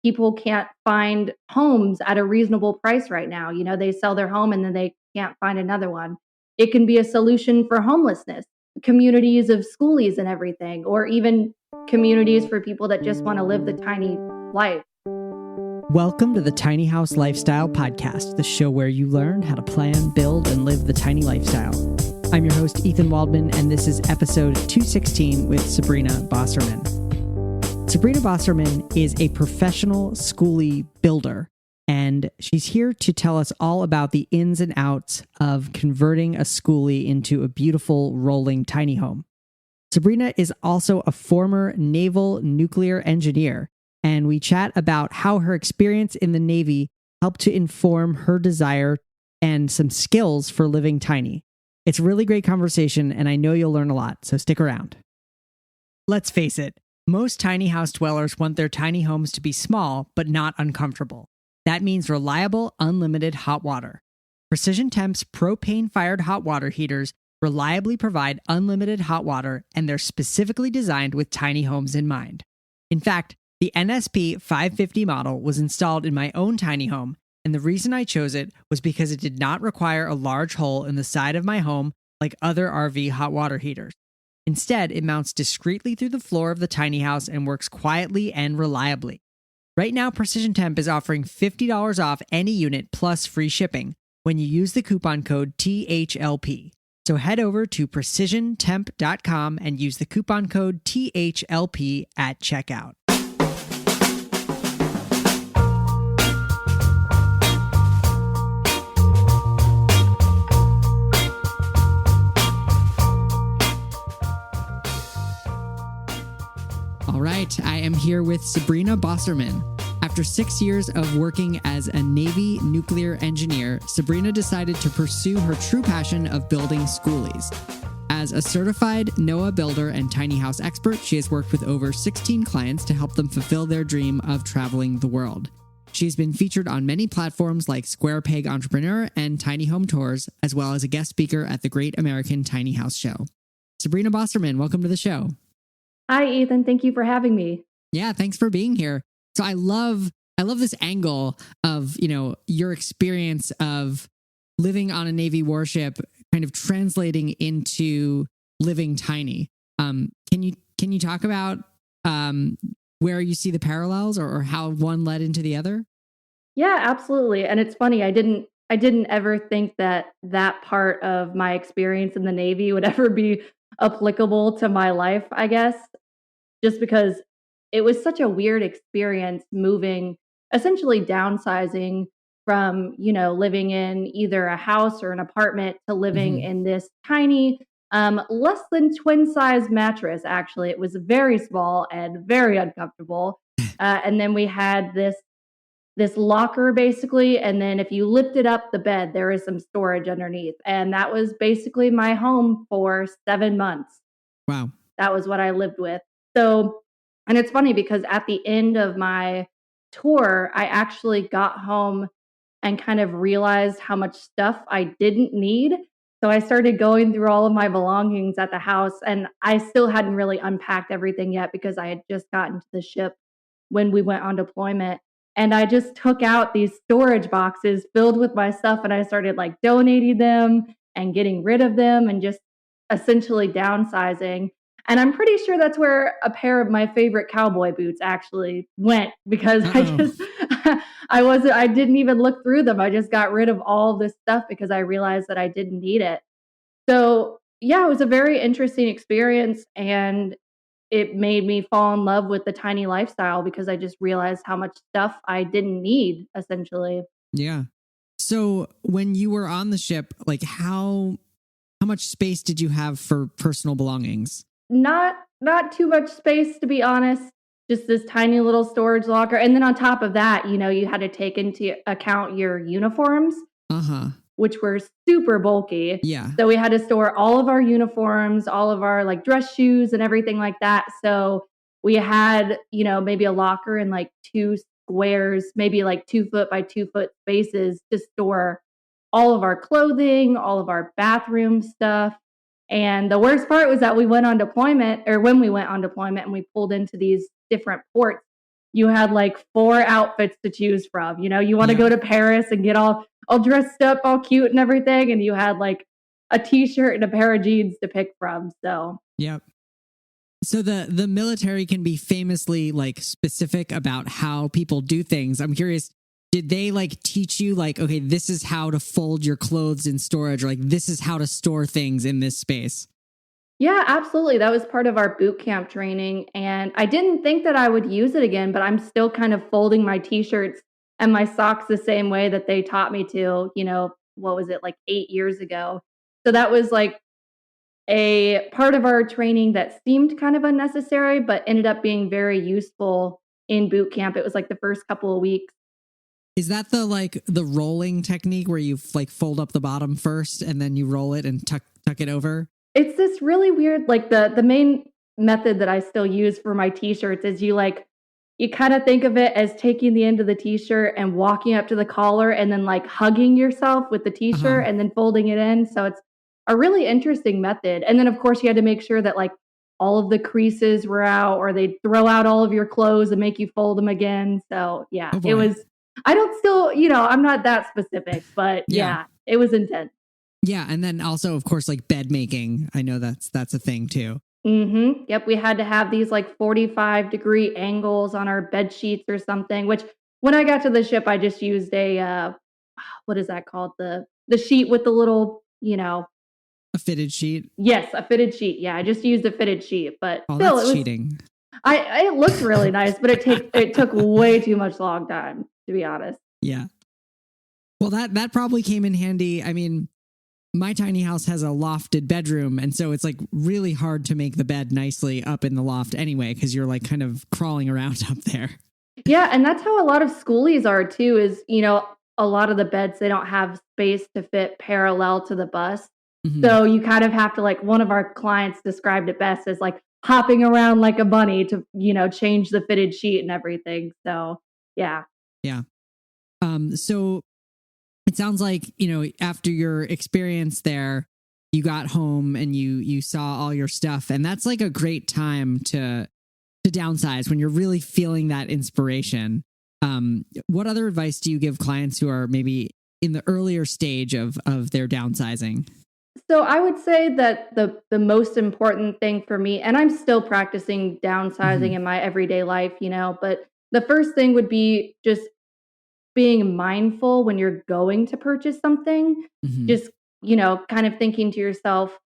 people can't find homes at a reasonable price right now. They sell their home and then they can't find another one. It can be a solution for homelessness, communities of skoolies and everything, or even communities for people that just want to live the tiny life. Welcome to the Tiny House Lifestyle Podcast, the show where you learn how to plan, build, and live the tiny lifestyle. I'm your host, Ethan Waldman, and this is episode 216 with Sabrina Bosserman. Sabrina Bosserman is a professional skoolie builder, and she's here to tell us all about the ins and outs of converting a skoolie into a beautiful rolling tiny home. Sabrina is also a former Naval nuclear engineer, and we chat about how her experience in the Navy helped to inform her desire and some skills for living tiny. It's a really great conversation, and I know you'll learn a lot, so stick around. Let's face it, most tiny house dwellers want their tiny homes to be small, but not uncomfortable. That means reliable, unlimited hot water. Precision Temp's propane-fired hot water heaters reliably provide unlimited hot water, and they're specifically designed with tiny homes in mind. In fact, the NSP 550 model was installed in my own tiny home, and the reason I chose it was because it did not require a large hole in the side of my home like other RV hot water heaters. Instead, it mounts discreetly through the floor of the tiny house and works quietly and reliably. Right now, Precision Temp is offering $50 off any unit plus free shipping when you use the coupon code THLP. So head over to precisiontemp.com and use the coupon code THLP at checkout. All right, I am here with Sabrina Bosserman. After 6 years of working as a Navy nuclear engineer, Sabrina decided to pursue her true passion of building skoolies. As a certified NOAA builder and tiny house expert, she has worked with over 16 clients to help them fulfill their dream of traveling the world. She's been featured on many platforms like Square Peg Entrepreneur and Tiny Home Tours, as well as a guest speaker at the Great American Tiny House Show. Sabrina Bosserman, welcome to the show. Hi, Ethan. Thank you for having me. Yeah, thanks for being here. So I love this angle of, your experience of living on a Navy warship, kind of translating into living tiny. Can you talk about where you see the parallels or how one led into the other? Yeah, absolutely. And it's funny, I didn't ever think that part of my experience in the Navy would ever be applicable to my life, I guess, just because it was such a weird experience moving, essentially downsizing from, living in either a house or an apartment to living in this tiny, less than twin size mattress. Actually, it was very small and very uncomfortable. And then we had this locker basically, and then if you lifted up the bed, there is some storage underneath, and that was basically my home for 7 months. Wow, that was what I lived with. So, and it's funny because at the end of my tour, I actually got home and kind of realized how much stuff I didn't need. So I started going through all of my belongings at the house, and I still hadn't really unpacked everything yet because I had just gotten to the ship when we went on deployment. And I just took out these storage boxes filled with my stuff, and I started like donating them and getting rid of them and just essentially downsizing. And I'm pretty sure that's where a pair of my favorite cowboy boots actually went, because I didn't even look through them. I just got rid of all this stuff because I realized that I didn't need it. So yeah, it was a very interesting experience, and it made me fall in love with the tiny lifestyle because I just realized how much stuff I didn't need, essentially. Yeah. So when you were on the ship, like how much space did you have for personal belongings? Not too much space, to be honest. Just this tiny little storage locker. And then on top of that, you had to take into account your uniforms, which were super bulky. Yeah. So we had to store all of our uniforms, all of our like dress shoes and everything like that. So we had, maybe a locker in like 2 squares, maybe like 2 foot by 2 foot spaces to store all of our clothing, all of our bathroom stuff. And the worst part was that when we went on deployment and we pulled into these different ports, you had like 4 outfits to choose from. You want to go to Paris and get all dressed up, all cute and everything, and you had like a t-shirt and a pair of jeans to pick from. So Yep. So the military can be famously like specific about how people do things. I'm curious, did they like teach you like, okay, this is how to fold your clothes in storage, or like this is how to store things in this space? yeah, absolutely. That was part of our boot camp training. And I didn't think that I would use it again, but I'm still kind of folding my t-shirts and my socks the same way that they taught me to, what was it, like 8 years ago. So that was like a part of our training that seemed kind of unnecessary, but ended up being very useful in boot camp. It was like the first couple of weeks. Is that the rolling technique where you like fold up the bottom first and then you roll it and tuck it over? It's this really weird, like the main method that I still use for my t-shirts is you kind of think of it as taking the end of the t-shirt and walking up to the collar and then like hugging yourself with the t-shirt and then folding it in. So it's a really interesting method. And then of course you had to make sure that like all of the creases were out, or they'd throw out all of your clothes and make you fold them again. So yeah, it was, I don't still, I'm not that specific, but yeah, it was intense. Yeah, and then also, of course, like bed making. I know that's a thing too. Mm-hmm. Yep, we had to have these like 45-degree angles on our bed sheets or something. Which when I got to the ship, I just used a what is that called? The sheet with the little, a fitted sheet. Yes, a fitted sheet. Yeah, I just used a fitted sheet, but still, that's cheating. It looked really nice, but it took way too much long time, to be honest. Yeah. Well, that probably came in handy. I mean, my tiny house has a lofted bedroom, and so it's like really hard to make the bed nicely up in the loft anyway, because you're like kind of crawling around up there. Yeah, and that's how a lot of skoolies are too, is, a lot of the beds, they don't have space to fit parallel to the bus. Mm-hmm. So you kind of have to, like, one of our clients described it best as like hopping around like a bunny to, change the fitted sheet and everything. So yeah. Yeah. So it sounds like, after your experience there, you got home and you saw all your stuff, and that's like a great time to downsize when you're really feeling that inspiration. What other advice do you give clients who are maybe in the earlier stage of their downsizing? So I would say that the most important thing for me, and I'm still practicing downsizing in my everyday life, but the first thing would be just being mindful when you're going to purchase something. Just, kind of thinking to yourself,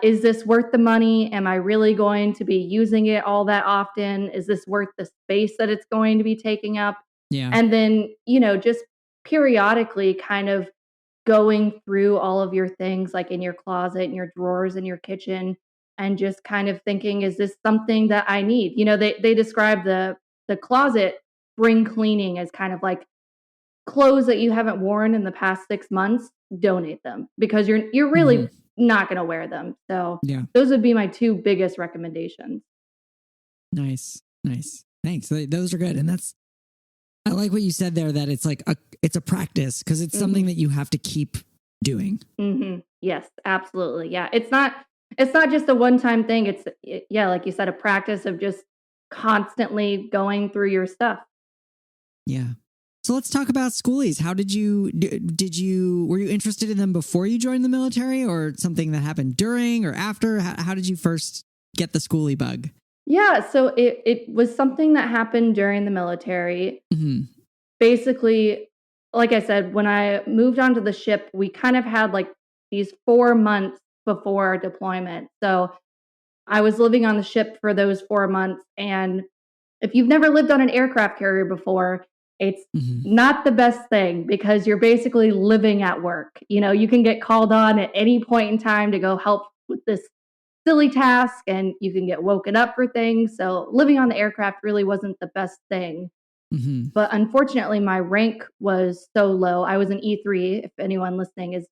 is this worth the money? Am I really going to be using it all that often? Is this worth the space that it's going to be taking up? Yeah. And then, just periodically kind of going through all of your things, like in your closet and your drawers in your kitchen, and just kind of thinking, is this something that I need? They describe the closet spring cleaning as kind of like clothes that you haven't worn in the past 6 months. Donate them, because you're really not going to wear them. So yeah, those would be my 2 biggest recommendations. Nice. Thanks. Those are good. And I like what you said there, that it's like it's a practice, because it's something that you have to keep doing. Yes, absolutely. Yeah. It's not just a one-time thing. It's like you said, a practice of just constantly going through your stuff. Yeah. So let's talk about skoolies. How were you interested in them before you joined the military, or something that happened during or after? How did you first get the skoolie bug? Yeah, so it was something that happened during the military. Basically, like I said, when I moved onto the ship, we kind of had like these 4 months before our deployment. So I was living on the ship for those 4 months. And if you've never lived on an aircraft carrier before, it's not the best thing, because you're basically living at work. You can get called on at any point in time to go help with this silly task, and you can get woken up for things. So living on the aircraft really wasn't the best thing. But unfortunately, my rank was so low. I was an E3. If anyone listening is,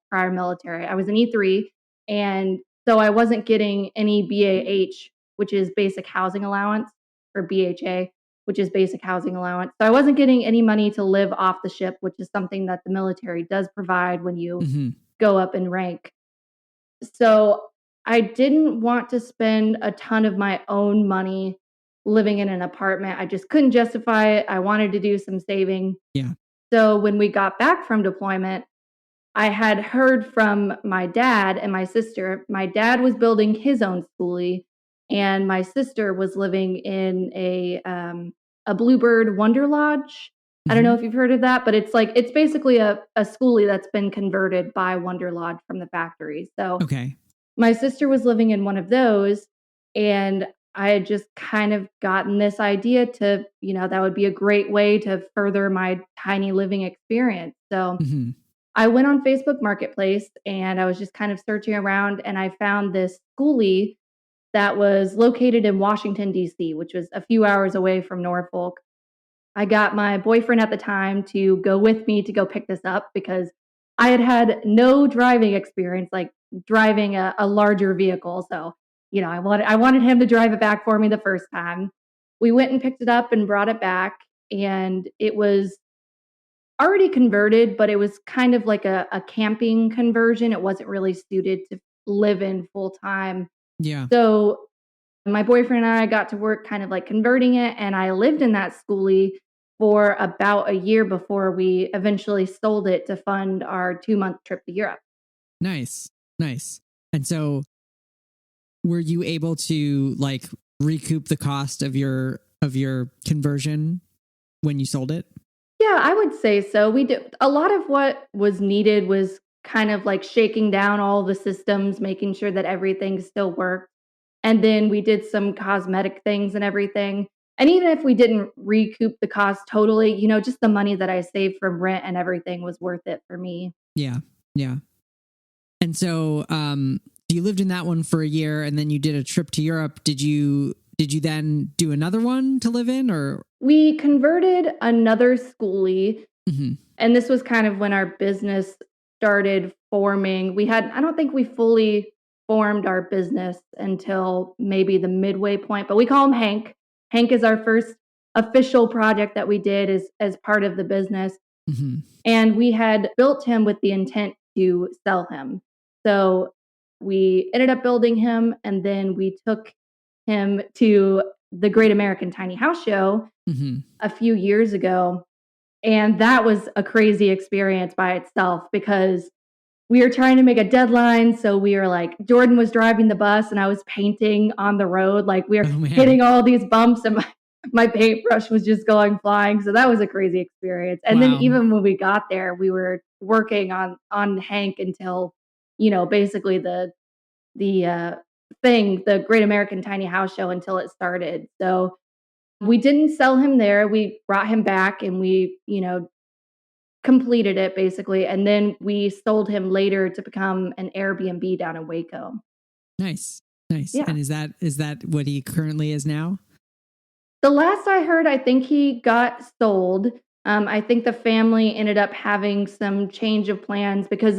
prior military, I was an E3. And so I wasn't getting any BAH, which is basic housing allowance, or BHA, which is basic housing allowance. So I wasn't getting any money to live off the ship, which is something that the military does provide when you go up in rank. So I didn't want to spend a ton of my own money living in an apartment. I just couldn't justify it. I wanted to do some saving. Yeah. So when we got back from deployment, I had heard from my dad and my sister. My dad was building his own skoolie, and my sister was living in a Bluebird Wonder Lodge. I don't know Mhm. if you've heard of that, but it's basically a skoolie that's been converted by Wonder Lodge from the factory. So Okay. my sister was living in one of those, and I had just kind of gotten this idea to, that would be a great way to further my tiny living experience. So Mhm. I went on Facebook Marketplace and I was just kind of searching around, and I found this skoolie that was located in Washington, D.C., which was a few hours away from Norfolk. I got my boyfriend at the time to go with me to go pick this up because I had had no driving experience, like driving a larger vehicle. So, I wanted him to drive it back for me the first time. We went and picked it up and brought it back, and it was already converted, but it was kind of like a camping conversion. It wasn't really suited to live in full time. Yeah. So my boyfriend and I got to work kind of like converting it, and I lived in that schoolie for about a year before we eventually sold it to fund our 2-month trip to Europe. Nice. Nice. And so were you able to like recoup the cost of your conversion when you sold it? Yeah, I would say so. We did a lot of what was needed was kind of like shaking down all the systems, making sure that everything still worked. And then we did some cosmetic things and everything. And even if we didn't recoup the cost totally, just the money that I saved from rent and everything was worth it for me. Yeah. Yeah. And so you lived in that one for a year and then you did a trip to Europe. Did you then do another one to live in or We converted another schoolie, Mhm. and this was kind of when our business started forming. I don't think we fully formed our business until maybe the midway point, but we call him Hank. Hank is our first official project that we did as part of the business. Mhm. And we had built him with the intent to sell him. So we ended up building him, and then we took him to the Great American Tiny House Show Mhm. a few years ago. And that was a crazy experience by itself because we were trying to make a deadline. So we were like, Jordan was driving the bus and I was painting on the road. Like we were Oh man. hitting all these bumps and my paintbrush was just going flying. So that was a crazy experience. And then Wow. even when we got there, we were working on Hank until, basically the the Great American Tiny House Show until it started. So we didn't sell him there. We brought him back and we, completed it basically. And then we sold him later to become an Airbnb down in Waco. Nice. Nice. Yeah. And is that what he currently is now? The last I heard, I think he got sold. I think the family ended up having some change of plans because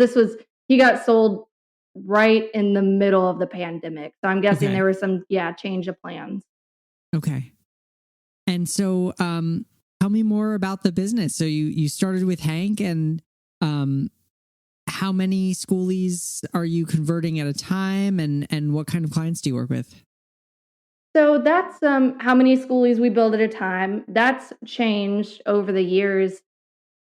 he got sold right in the middle of the pandemic. So I'm guessing Okay. there was some, change of plans. Okay. And so tell me more about the business. So you started with Hank and how many schoolies are you converting at a time and what kind of clients do you work with? So that's how many schoolies we build at a time. That's changed over the years.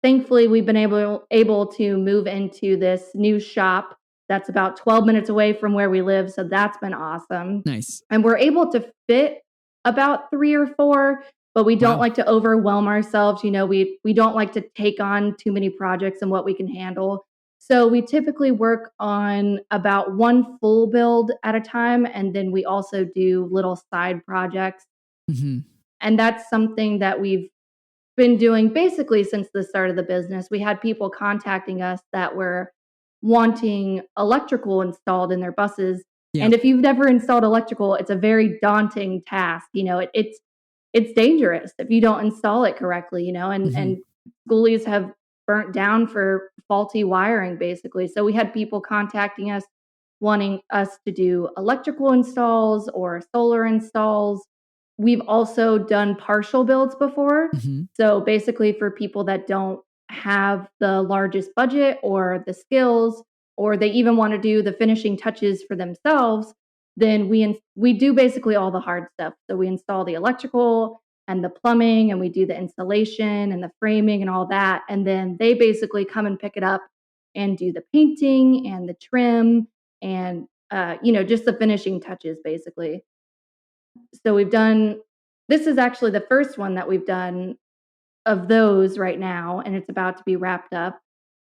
Thankfully, we've been able to move into this new shop that's about 12 minutes away from where we live, so that's been awesome. Nice. And we're able to fit about 3 or 4, but we don't Wow. like to overwhelm ourselves. We don't like to take on too many projects and what we can handle. So we typically work on about one full build at a time, and then we also do little side projects. Hmm. And that's something that we've been doing basically since the start of the business. We had people contacting us that were wanting electrical installed in their buses. Yeah. And if you've never installed electrical, it's a very daunting task. It's dangerous if you don't install it correctly, Hmm. and schoolies have burnt down for faulty wiring basically. So we had people contacting us wanting us to do electrical installs or solar installs. We've also done partial builds before. Hmm. So basically for people that don't have the largest budget or the skills, or they even want to do the finishing touches for themselves, then we do basically all the hard stuff. So we install the electrical and the plumbing, and we do the installation and the framing and all that. And then they basically come and pick it up and do the painting and the trim and just the finishing touches basically. So this is actually the first one that we've done of those right now, and it's about to be wrapped up.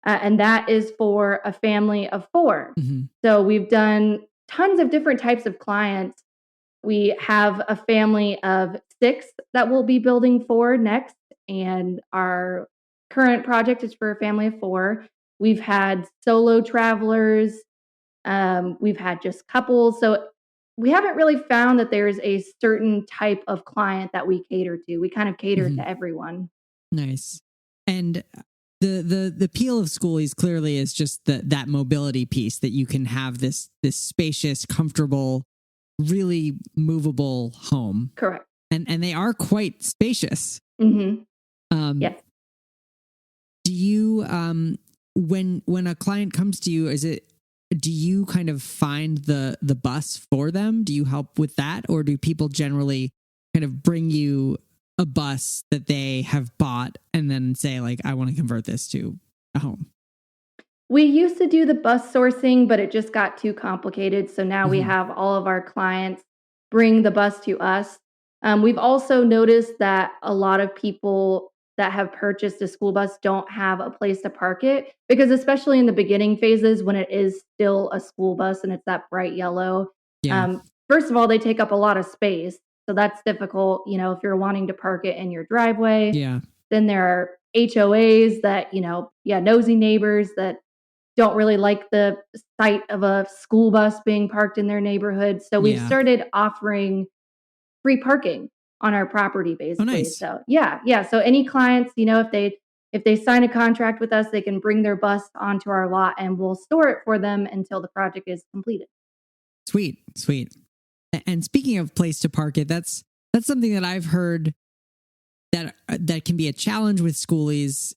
And that is for a family of 4. Mm-hmm. So we've done tons of different types of clients. We have a family of 6 that we'll be building for next, and our current project is for a family of 4. We've had solo travelers. We've had just couples. So we haven't really found that there's a certain type of client that we cater to. We kind of cater Mm-hmm. to everyone. Nice. And the appeal of Skoolies clearly is just that mobility piece, that you can have this spacious, comfortable, really movable home. Correct. And they are quite spacious. Mm-hmm. Yes. Do you when a client comes to you, do you kind of find the bus for them? Do you help with that, or do people generally kind of bring you a bus that they have bought and then say, like, I want to convert this to a home? We used to do the bus sourcing, but it just got too complicated. So now we have all of our clients bring the bus to us. We've also noticed that a lot of people that have purchased a school bus don't have a place to park it, because especially in the beginning phases when it is still a school bus and it's that bright yellow, first of all, they take up a lot of space. So that's difficult, if you're wanting to park it in your driveway. Yeah. Then there are HOAs that, nosy neighbors that don't really like the sight of a school bus being parked in their neighborhood. So we've started offering free parking on our property basically. Oh, nice. So yeah. So any clients, if they sign a contract with us, they can bring their bus onto our lot and we'll store it for them until the project is completed. Sweet. And speaking of place to park it, that's something that I've heard that can be a challenge with Skoolies.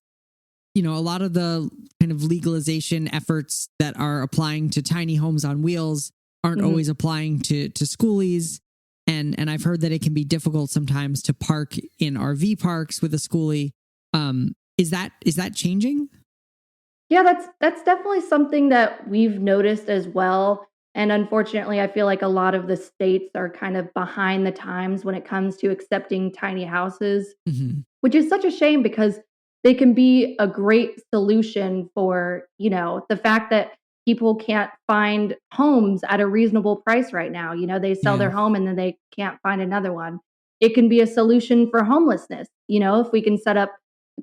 A lot of the kind of legalization efforts that are applying to tiny homes on wheels aren't always applying to Skoolies. And I've heard that it can be difficult sometimes to park in RV parks with a skoolie. Is that changing? Yeah, that's definitely something that we've noticed as well. And unfortunately, I feel like a lot of the states are kind of behind the times when it comes to accepting tiny houses, which is such a shame because they can be a great solution for, the fact that people can't find homes at a reasonable price right now. They sell their home and then they can't find another one. It can be a solution for homelessness, if we can set up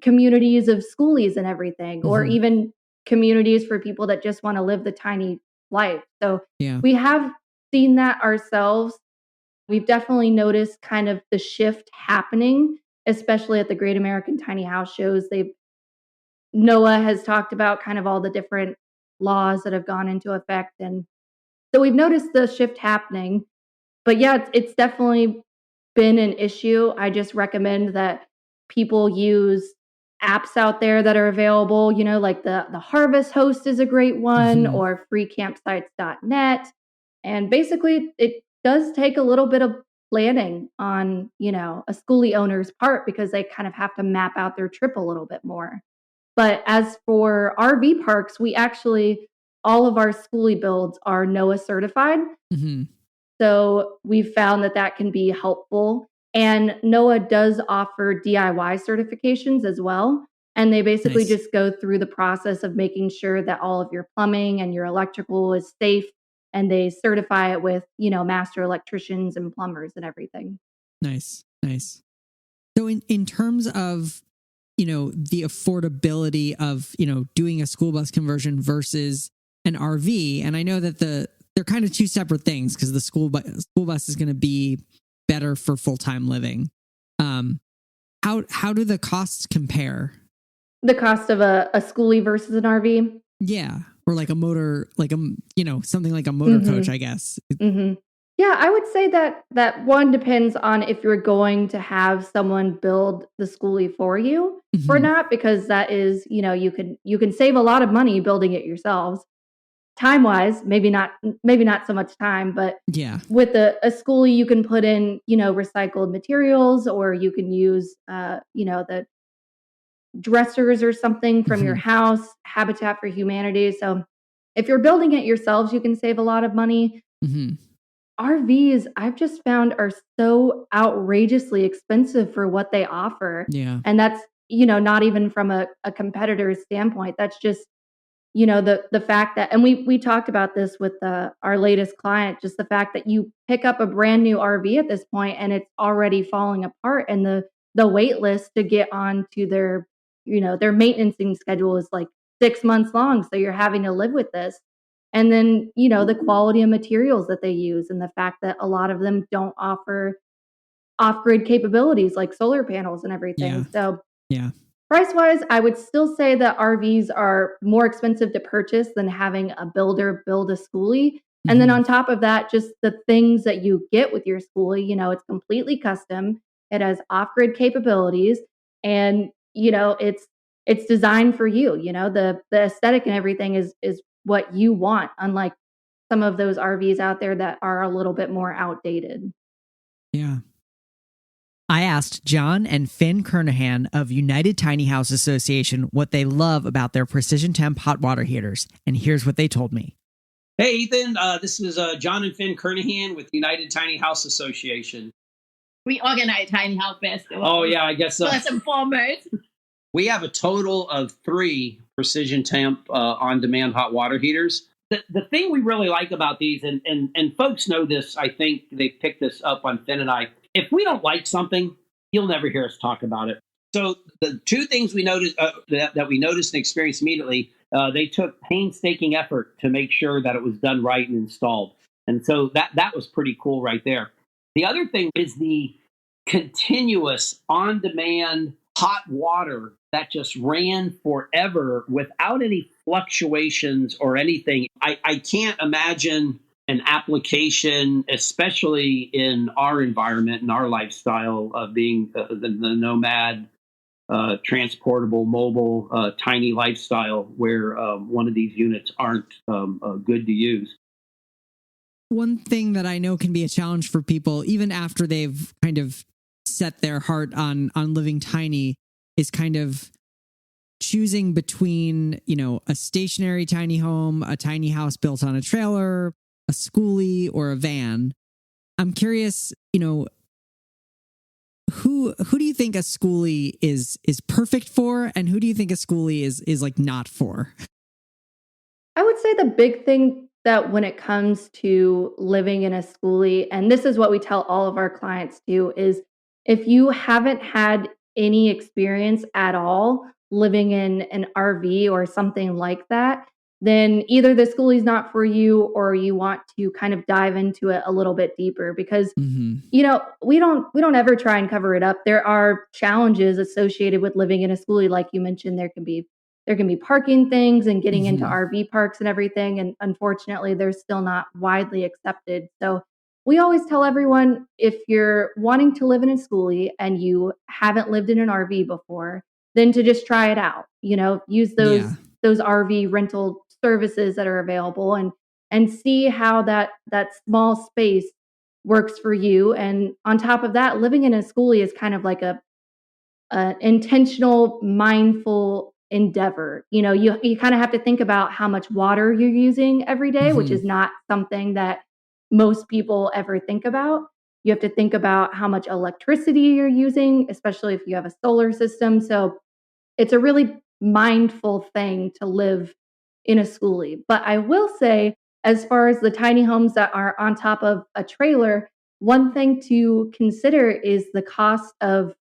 communities of skoolies and everything, or even communities for people that just want to live the tiny life. So we have seen that ourselves. We've definitely noticed kind of the shift happening, especially at the Great American Tiny House shows. NOAA has talked about kind of all the different laws that have gone into effect. And so we've noticed the shift happening. But yeah, it's definitely been an issue. I just recommend that people use apps out there that are available, like the Harvest Host is a great one, or freecampsites.net. And basically it does take a little bit of planning on, a skoolie owner's part, because they kind of have to map out their trip a little bit more. But as for RV parks, all of our skoolie builds are NOAA certified. So we've found that can be helpful. And NOAA does offer DIY certifications as well. And they basically just go through the process of making sure that all of your plumbing and your electrical is safe. And they certify it with, master electricians and plumbers and everything. Nice. So in terms of, the affordability of, doing a school bus conversion versus an RV, and I know that they're kind of two separate things, because the school bus is going to be better for full-time living. How do the costs compare? The cost of a skoolie versus an RV? Yeah. Or like a motor, something like a motor coach, I guess. Yeah, I would say that one depends on if you're going to have someone build the skoolie for you or not, because that is, you can save a lot of money building it yourselves. time wise, maybe not so much time, but Yeah. with a skoolie, you can put in, recycled materials, or you can use, the dressers or something from your Hmm. house, Habitat for Humanity. So if you're building it yourselves, you can save a lot of money. Hmm. RVs, I've just found, are so outrageously expensive for what they offer. Yeah. And that's, not even from a competitor's standpoint. That's just, the fact that, and we talked about this with our latest client, just the fact that you pick up a brand new RV at this point and it's already falling apart, and the wait list to get onto their maintenancing schedule is like 6 months long. So you're having to live with this. And then, the quality of materials that they use, and the fact that a lot of them don't offer off-grid capabilities like solar panels and Yeah. everything. So Yeah. price-wise, I would still say that RVs are more expensive to purchase than having a builder build a skoolie. And then Hmm. on top of that, just the things that you get with your skoolie, it's completely custom. It has off-grid capabilities, and it's designed for you. The aesthetic and everything is what you want, unlike some of those RVs out there that are a little bit more outdated. Yeah. I asked John and Finn Kernahan of United Tiny House Association what they love about their precision temp hot water heaters, and here's what they told me. Hey, Ethan. This is John and Finn Kernahan with United Tiny House Association. We organize Tiny House Festival. Oh, yeah, I guess so. First and foremost. We have a total of 3 precision temp on-demand hot water heaters. The thing we really like about these, and folks know this, I think they picked this up on Finn and I, if we don't like something, you'll never hear us talk about it. So the 2 things we noticed that we noticed and experienced immediately, they took painstaking effort to make sure that it was done right and installed. And so that was pretty cool right there. The other thing is the continuous on-demand hot water that just ran forever without any fluctuations or anything. I can't imagine an application, especially in our environment and our lifestyle of being the nomad, transportable, mobile, tiny lifestyle, where one of these units aren't good to use. One thing that I know can be a challenge for people, even after they've kind of set their heart on living tiny, is kind of choosing between, a stationary tiny home, a tiny house built on a trailer, a skoolie, or a van. I'm curious, who do you think a skoolie is perfect for, and who do you think a skoolie is like not for? I would say the big thing that when it comes to living in a skoolie, and this is what we tell all of our clients too, is if you haven't had any experience at all living in an RV or something like that, then either the skoolie is not for you, or you want to kind of dive into it a little bit deeper, because Mm-hmm. we don't ever try and cover it up. There are challenges associated with living in a skoolie, like you mentioned. There can be parking things and getting into Mm-hmm. RV parks and everything, and unfortunately, they're still not widely accepted. So we always tell everyone, if you're wanting to live in a skoolie and you haven't lived in an RV before, then to just try it out. Use those Yeah. those RV rental services that are available, and see how that small space works for you. And on top of that, living in a skoolie is kind of like a intentional, mindful endeavor. You kind of have to think about how much water you're using every day, which Mm-hmm. is not something that most people ever think about. You have to think about how much electricity you're using, especially if you have a solar system. So it's a really mindful thing to live in a skoolie. But I will say, as far as the tiny homes that are on top of a trailer, one thing to consider is the cost of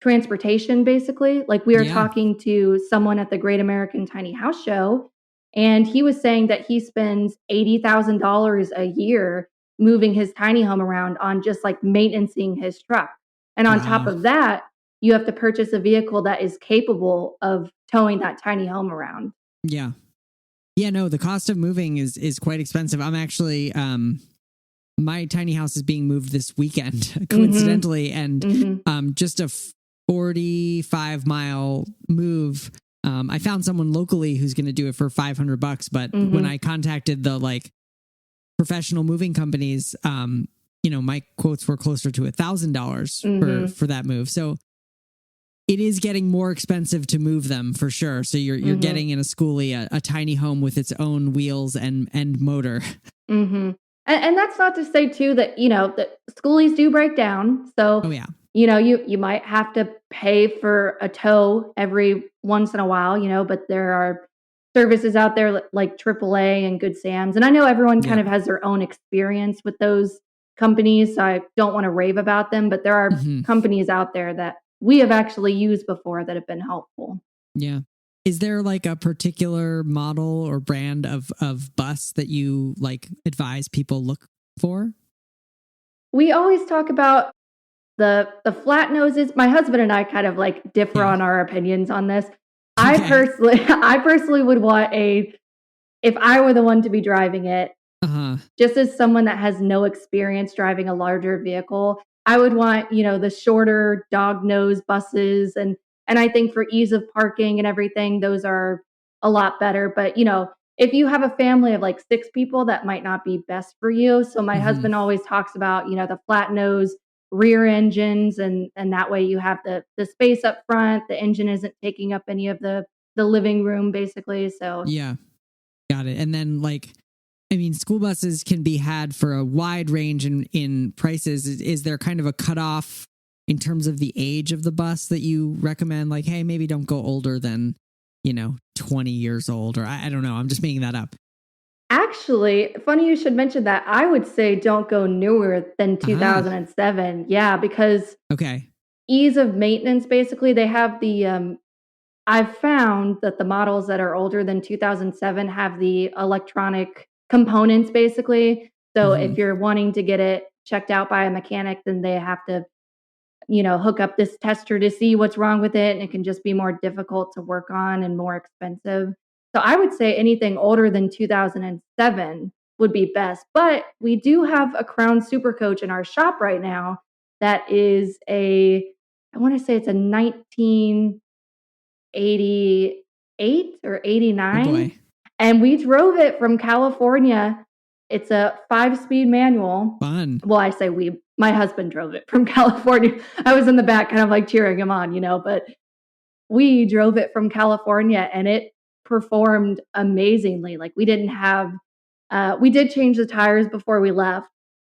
transportation, basically. Like, we were Yeah. talking to someone at the Great American Tiny House Show, and he was saying that he spends $80,000 a year moving his tiny home around on just like maintaining his truck. And on top Wow. of that, you have to purchase a vehicle that is capable of towing that tiny home around. Yeah. Yeah, no, the cost of moving is quite expensive. I'm actually my tiny house is being moved this weekend, coincidentally, and Mhm. just a 45-mile move I found someone locally who's going to do it for $500, but when I contacted the like professional moving companies, my quotes were closer to $1,000 for that move. So it is getting more expensive to move them for sure. So you're getting in a skoolie, a tiny home with its own wheels and motor. And that's not to say too that, that skoolies do break down. So, you might have to pay for a tow every once in a while, but there are services out there like AAA and Good Sam's. And I know everyone kind of has their own experience with those companies, so I don't want to rave about them, but there are companies out there that we have actually used before that have been helpful. Yeah. Is there like a particular model or brand of bus that you like advise people look for? We always talk about the flat noses. My husband and I kind of like differ on our opinions on this. I personally would want if I were the one to be driving it, just as someone that has no experience driving a larger vehicle, I would want, the shorter dog nose buses. And I think for ease of parking and everything, those are a lot better. But, if you have a family of like 6 people, that might not be best for you. So my husband always talks about, the flat nose rear engines. And that way you have the space up front. The engine isn't taking up any of the living room, basically. So yeah, got it. And then school buses can be had for a wide range in prices. Is there kind of a cutoff in terms of the age of the bus that you recommend? Like, hey, maybe don't go older than, 20 years old, or I don't know. I'm just making that up. Actually, funny you should mention that. I would say don't go newer than 2007. Yeah, because ease of maintenance, basically, they have the I've found that the models that are older than 2007 have the electronic components, basically. So if you're wanting to get it checked out by a mechanic, then they have to, hook up this tester to see what's wrong with it. And it can just be more difficult to work on and more expensive. So I would say anything older than 2007 would be best. But we do have a Crown Super Coach in our shop right now that is I want to say it's a 1988 or 89. Oh boy. And we drove it from California. It's a 5-speed manual. Fun. Well, I say my husband drove it from California. I was in the back kind of like cheering him on, but we drove it from California and it performed amazingly. Like we did change the tires before we left,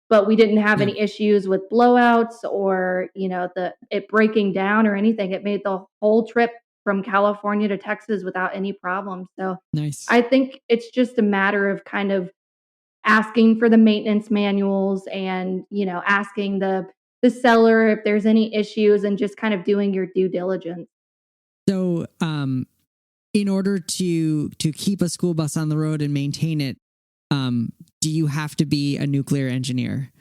but we didn't have any issues with blowouts or, it breaking down or anything. It made the whole trip from California to Texas without any problems. So nice. I think it's just a matter of kind of asking for the maintenance manuals and, asking the seller if there's any issues and just kind of doing your due diligence. So, in order to keep a school bus on the road and maintain it, do you have to be a nuclear engineer?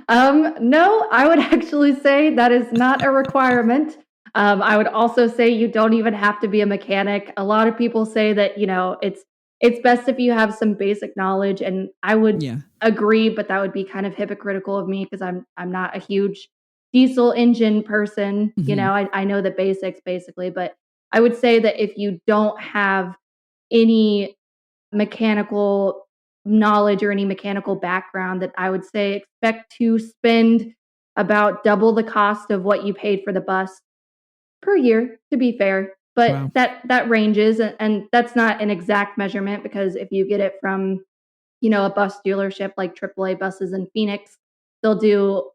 No, I would actually say that is not a requirement. I would also say you don't even have to be a mechanic. A lot of people say that, it's best if you have some basic knowledge, and I would agree, but that would be kind of hypocritical of me because I'm not a huge diesel engine person. I know the basics basically, but I would say that if you don't have any mechanical knowledge or any mechanical background, that I would say expect to spend about double the cost of what you paid for the bus per year, to be fair. But that ranges, and that's not an exact measurement because if you get it from, a bus dealership like AAA buses in Phoenix, they'll do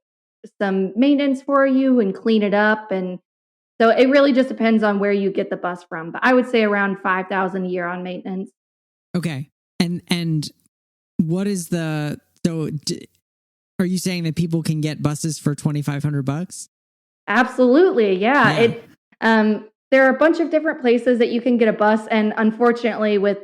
some maintenance for you and clean it up. And so it really just depends on where you get the bus from. But I would say around $5,000 a year on maintenance. Okay. And what is are you saying that people can get buses for $2,500? Absolutely. Yeah. There are a bunch of different places that you can get a bus. And unfortunately with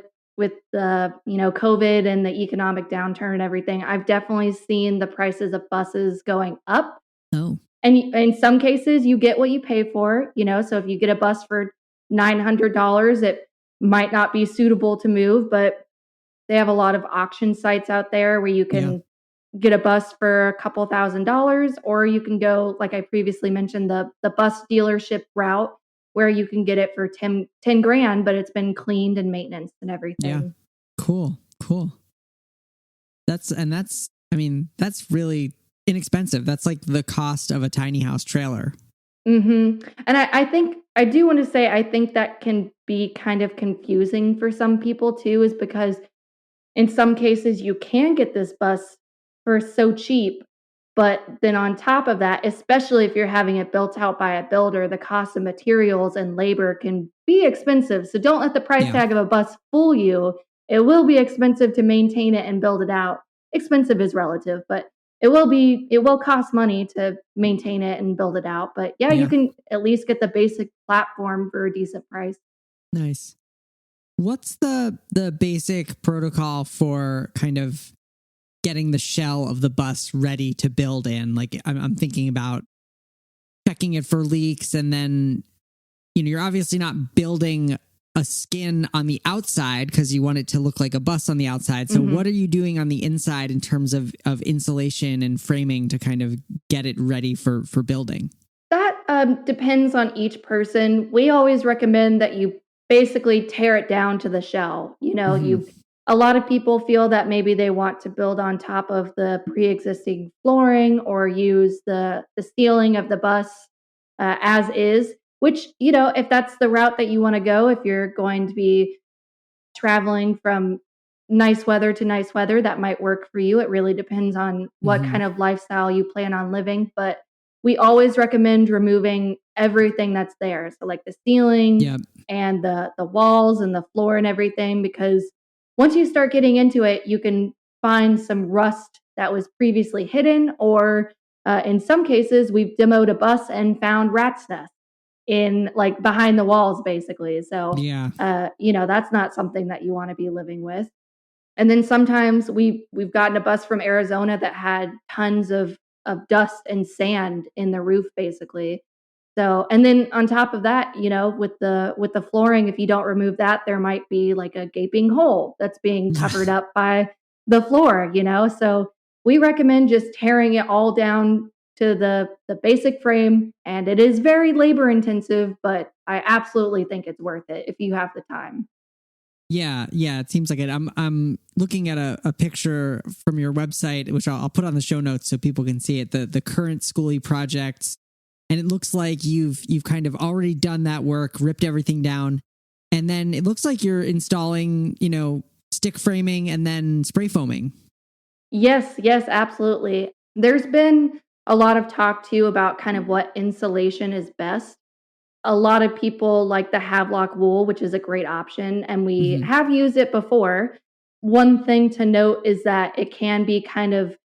the, COVID and the economic downturn and everything, I've definitely seen the prices of buses going up. Oh. And in some cases you get what you pay for, so if you get a bus for $900, it might not be suitable to move, but they have a lot of auction sites out there where you can get a bus for a couple $1,000s, or you can go, like I previously mentioned, the bus dealership route where you can get it for 10 grand, but it's been cleaned and maintenance and everything. Yeah. Cool. That's really inexpensive. That's like the cost of a tiny house trailer. And I think I do want to say, I think that can be kind of confusing for some people too, is because in some cases you can get this bus for so cheap, but then on top of that, especially if you're having it built out by a builder, the cost of materials and labor can be expensive. So don't let the price tag of a bus fool you. It will be expensive to maintain it and build it out. Expensive is relative, but it will cost money to maintain it and build it out. But yeah, you can at least get the basic platform for a decent price. Nice. What's the basic protocol for kind of getting the shell of the bus ready to build in? Like I'm thinking about checking it for leaks, and then, you're obviously not building a skin on the outside because you want it to look like a bus on the outside. So what are you doing on the inside in terms of insulation and framing to kind of get it ready for building? That depends on each person. We always recommend that you basically tear it down to the shell. A lot of people feel that maybe they want to build on top of the pre-existing flooring or use the ceiling of the bus as is, which, if that's the route that you want to go, if you're going to be traveling from nice weather to nice weather, that might work for you. It really depends on what kind of lifestyle you plan on living. But we always recommend removing everything that's there. So like the ceiling and the walls and the floor and everything, because once you start getting into it, you can find some rust that was previously hidden, or in some cases, we've demoed a bus and found rat's nests in like behind the walls, basically. So, that's not something that you want to be living with. And then sometimes we've gotten a bus from Arizona that had tons of dust and sand in the roof, basically. So, and then on top of that, with the flooring, if you don't remove that, there might be like a gaping hole that's being covered up by the floor, So we recommend just tearing it all down to the basic frame, and it is very labor intensive, but I absolutely think it's worth it if you have the time. Yeah, it seems like it. I'm looking at a picture from your website, which I'll put on the show notes so people can see it. The current skoolie projects, and it looks like you've kind of already done that work, ripped everything down, and then it looks like you're installing, stick framing and then spray foaming. Yes, absolutely. There's been a lot of talk too about kind of what insulation is best. A lot of people like the Havelock wool, which is a great option, and we have used it before. One thing to note is that it can be kind of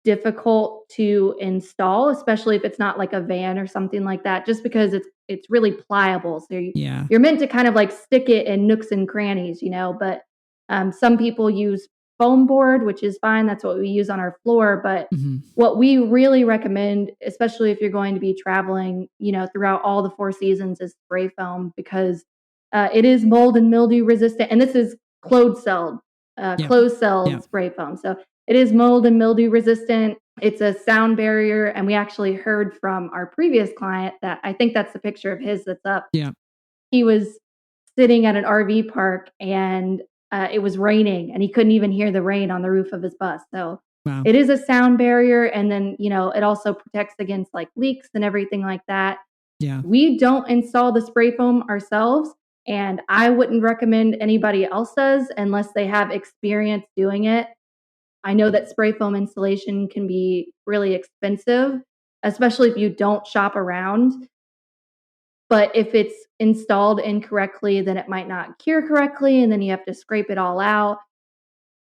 difficult to install, especially if it's not like a van or something like that, just because it's really pliable. So you're meant to kind of like stick it in nooks and crannies, but some people use foam board, which is fine. That's what we use on our floor. But what we really recommend, especially if you're going to be traveling, throughout all the 4 seasons, is spray foam, because it is mold and mildew resistant. And this is closed cell spray foam. So it is mold and mildew resistant. It's a sound barrier. And we actually heard from our previous client that, I think that's the picture of his that's up. Yeah. He was sitting at an RV park, and it was raining, and he couldn't even hear the rain on the roof of his bus. So It is a sound barrier. And then, it also protects against like leaks and everything like that. Yeah. We don't install the spray foam ourselves, and I wouldn't recommend anybody else does unless they have experience doing it. I know that spray foam installation can be really expensive, especially if you don't shop around. But if it's installed incorrectly, then it might not cure correctly, and then you have to scrape it all out.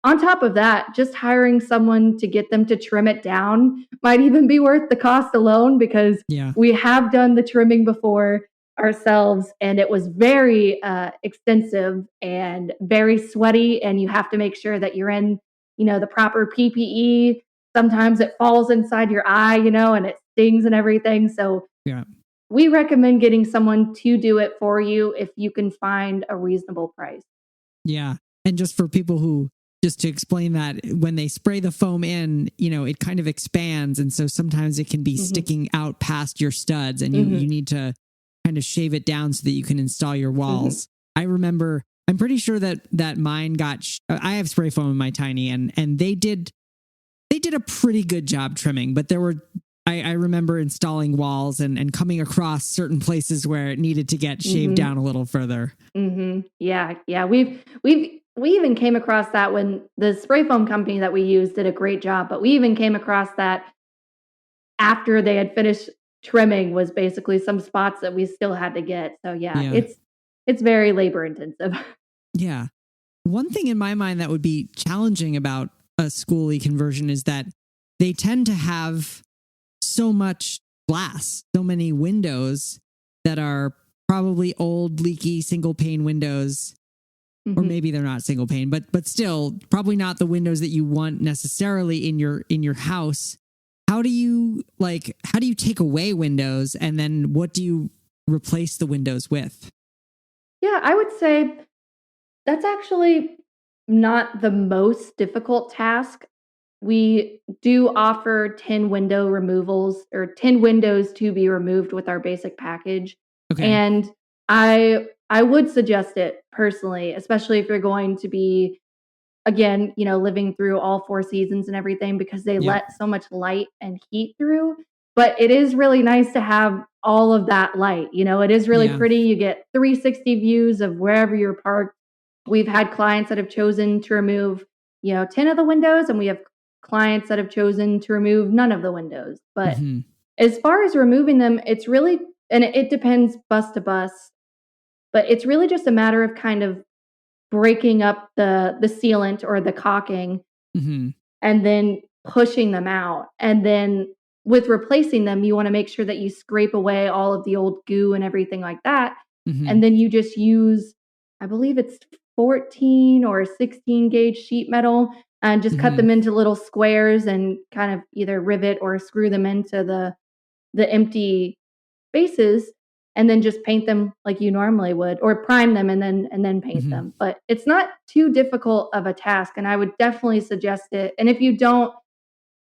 On top of that, just hiring someone to get them to trim it down might even be worth the cost alone, because we have done the trimming before ourselves, and it was very extensive and very sweaty, and you have to make sure that you're in, the proper PPE. Sometimes it falls inside your eye, and it stings and everything. So we recommend getting someone to do it for you if you can find a reasonable price. Yeah. And just for people who, just to explain that, when they spray the foam in, it kind of expands. And so sometimes it can be sticking out past your studs, and you need to kind of shave it down so that you can install your walls. I remember, I'm pretty sure that mine got, I have spray foam in my tiny, and they did a pretty good job trimming, but there were, I remember installing walls and coming across certain places where it needed to get shaved down a little further. Yeah. We even came across that when the spray foam company that we used did a great job, but we even came across that after they had finished trimming was basically some spots that we still had to get. So it's very labor intensive. Yeah. One thing in my mind that would be challenging about a skoolie conversion is that they tend to have so much glass, so many windows that are probably old, leaky, single pane windows, or maybe they're not single pane, but still probably not the windows that you want necessarily in your house. How do you take away windows, and then what do you replace the windows with? Yeah, I would say that's actually not the most difficult task. We do offer 10 window removals, or 10 windows to be removed with our basic package. Okay. And I would suggest it personally, especially if you're going to be, again, living through all 4 seasons and everything, because they let so much light and heat through. But it is really nice to have all of that light. It is really pretty. You get 360 views of wherever you're parked. We've had clients that have chosen to remove, 10 of the windows, and we have clients that have chosen to remove none of the windows. But as far as removing them, it's really, and it depends bus to bus, but it's really just a matter of kind of breaking up the sealant or the caulking and then pushing them out. And then with replacing them, you want to make sure that you scrape away all of the old goo and everything like that. And then you just use, I believe it's 14 or 16 gauge sheet metal, and just cut them into little squares and kind of either rivet or screw them into the empty spaces, and then just paint them like you normally would, or prime them and then paint them. But it's not too difficult of a task, and I would definitely suggest it. And if you don't,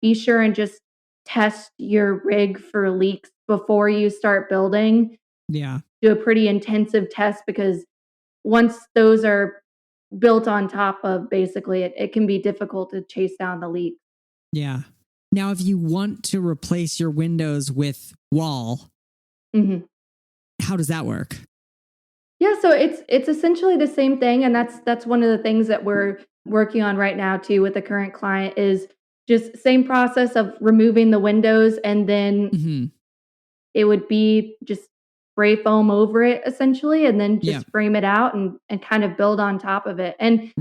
be sure and just test your rig for leaks before you start building. Yeah. Do a pretty intensive test, because once those are built on top of, basically, it can be difficult to chase down the leak. Yeah. Now, if you want to replace your windows with wall, how does that work? Yeah, so it's essentially the same thing, and that's one of the things that we're working on right now too with the current client, is just same process of removing the windows, and then it would be just spray foam over it essentially, and then just frame it out and kind of build on top of it. And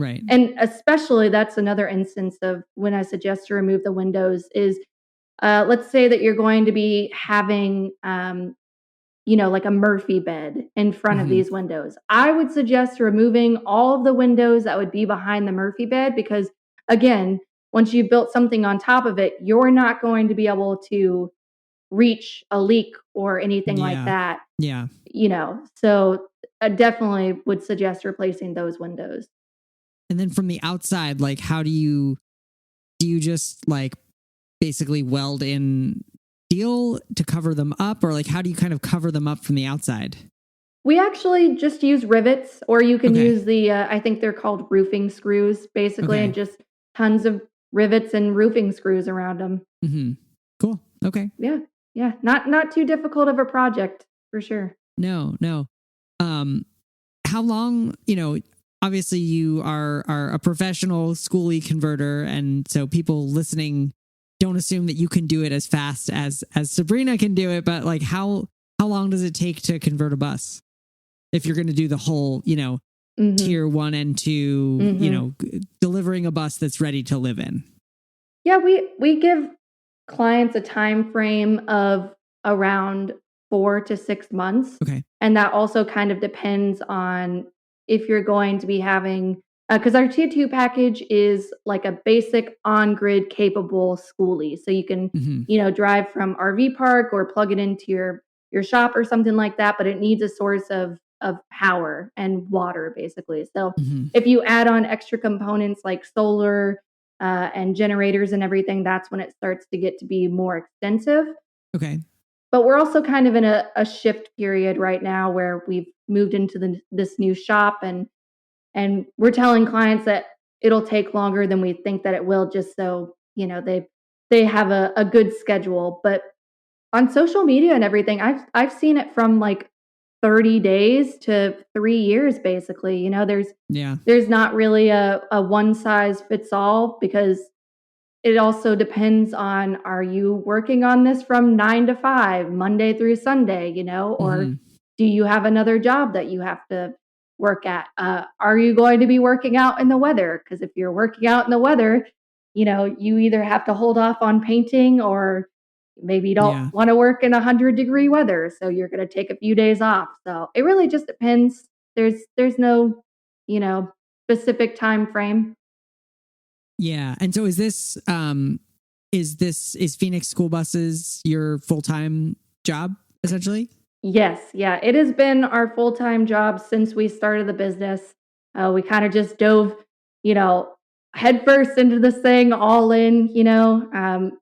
especially, that's another instance of when I suggest to remove the windows is, let's say that you're going to be having like a Murphy bed in front of these windows. I would suggest removing all of the windows that would be behind the Murphy bed, because again, once you've built something on top of it, you're not going to be able to reach a leak or anything like that. Yeah. So I definitely would suggest replacing those windows. And then from the outside, like, how do you just like basically weld in steel to cover them up, or like how do you kind of cover them up from the outside? We actually just use rivets, or you can use the I think they're called roofing screws, basically, and just tons of rivets and roofing screws around them. Cool. Okay. Yeah. Not too difficult of a project, for sure. No. How long, obviously you are a professional skoolie converter, and so people listening don't assume that you can do it as fast as Sabrina can do it, but like how long does it take to convert a bus if you're going to do the whole, tier 1 and 2, delivering a bus that's ready to live in? Yeah, we give clients a time frame of around 4 to 6 months. Okay. And that also kind of depends on if you're going to be having, because our tier 2 package is like a basic on-grid capable skoolie. So you can, drive from RV park or plug it into your shop or something like that, but it needs a source of power and water, basically. So if you add on extra components like solar and generators and everything, that's when it starts to get to be more extensive. Okay. but we're also kind of in a shift period right now where we've moved into this new shop, and we're telling clients that it'll take longer than we think that it will, just so they have a good schedule. But on social media and everything, I've seen it from like 30 days to 3 years, basically. Yeah. There's not really a one size fits all, because it also depends on, are you working on this from 9 to 5, Monday through Sunday, or do you have another job that you have to work at? Are you going to be working out in the weather? Because if you're working out in the weather, you either have to hold off on painting, or maybe you don't want to work in 100-degree weather, so you're going to take a few days off. So it really just depends. There's no, specific time frame. Yeah. And so is Phoenix School Buses your full-time job, essentially? Yes. Yeah. It has been our full-time job since we started the business. We kind of just dove, headfirst into this thing, all in.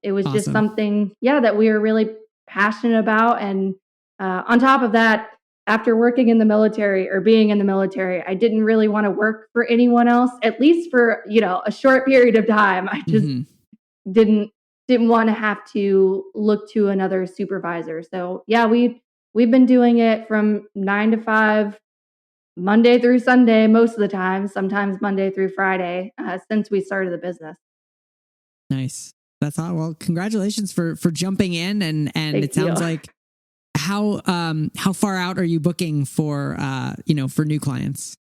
It was just Awesome. something, that we were really passionate about. And on top of that, after working in the military, or being in the military, I didn't really want to work for anyone else, at least for, a short period of time. I just didn't want to have to look to another supervisor. So yeah, we've been doing it from 9 to 5, Monday through Sunday, most of the time, sometimes Monday through Friday, since we started the business. Nice. That's all. Well, congratulations for jumping in, and it sounds like, how far out are you booking for for new clients?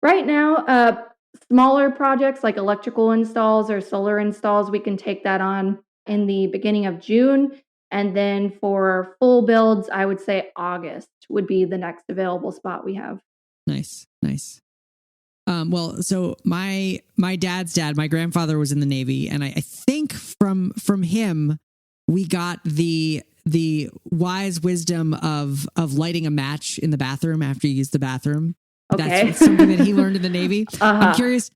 Right now, smaller projects like electrical installs or solar installs, we can take that on in the beginning of June. And then for full builds, I would say August would be the next available spot we have. Nice. Well, so my dad's dad, my grandfather, was in the Navy, and I think from him we got the wise wisdom of lighting a match in the bathroom after you use the bathroom. Okay. That's something that he learned in the Navy. I'm curious,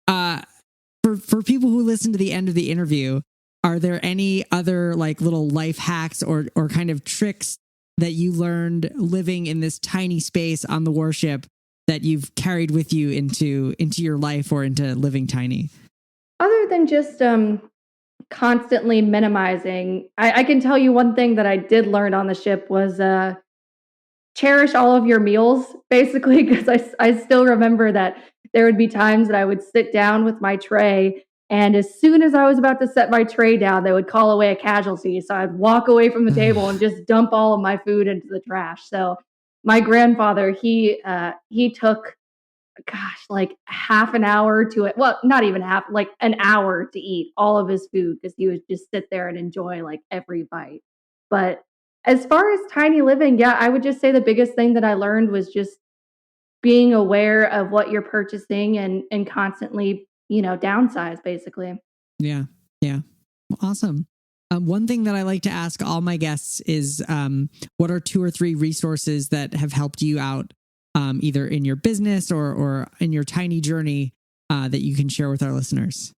for people who listen to the end of the interview, are there any other like little life hacks or kind of tricks that you learned living in this tiny space on the Warship that you've carried with you into your life or into living tiny? Other than just constantly minimizing, I can tell you one thing that I did learn on the ship was cherish all of your meals, basically, because I still remember that there would be times that I would sit down with my tray, and as soon as I was about to set my tray down, they would call away a casualty. So I'd walk away from the table and just dump all of my food into the trash. So my grandfather, he took, like half an hour to it. Well, not even half, like an hour to eat all of his food, because he would just sit there and enjoy like every bite. But as far as tiny living, yeah, I would just say the biggest thing that I learned was just being aware of what you're purchasing, and constantly, downsize, basically. Yeah. Well, awesome. One thing that I like to ask all my guests is, what are 2 or 3 resources that have helped you out, either in your business or in your tiny journey, that you can share with our listeners?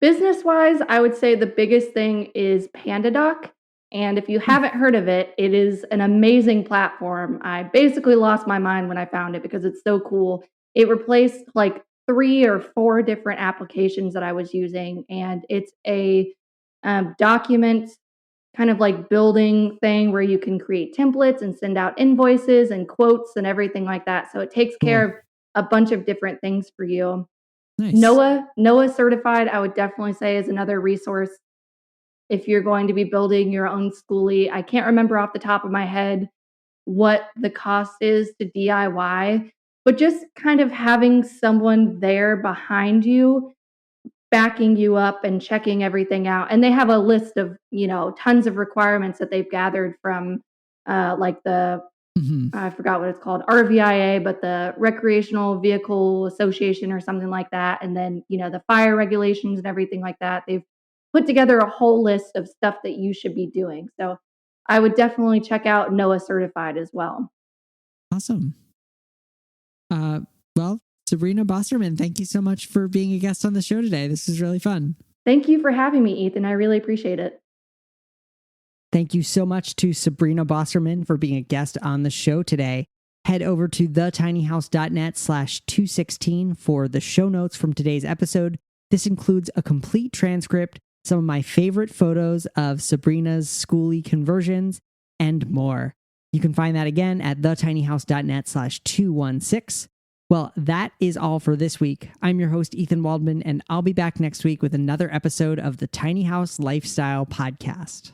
Business-wise, I would say the biggest thing is PandaDoc. And if you haven't heard of it, it is an amazing platform. I basically lost my mind when I found it, because it's so cool. It replaced like 3 or 4 different applications that I was using, and it's a document kind of like building thing where you can create templates and send out invoices and quotes and everything like that. So it takes care of a bunch of different things for you. Nice. NOAA certified, I would definitely say, is another resource if you're going to be building your own skoolie. I can't remember off the top of my head what the cost is to DIY, but just kind of having someone there behind you, backing you up and checking everything out. And they have a list of, tons of requirements that they've gathered from like the, I forgot what it's called, RVIA, but the Recreational Vehicle Association or something like that. And then, the fire regulations and everything like that. They've put together a whole list of stuff that you should be doing. So I would definitely check out NOAA certified as well. Awesome. Well, Sabrina Bosserman, thank you so much for being a guest on the show today. This is really fun. Thank you for having me, Ethan. I really appreciate it. Thank you so much to Sabrina Bosserman for being a guest on the show today. Head over to thetinyhouse.net/216 for the show notes from today's episode. This includes a complete transcript, some of my favorite photos of Sabrina's skoolie conversions, and more. You can find that again at thetinyhouse.net/216. Well, that is all for this week. I'm your host, Ethan Waldman, and I'll be back next week with another episode of the Tiny House Lifestyle Podcast.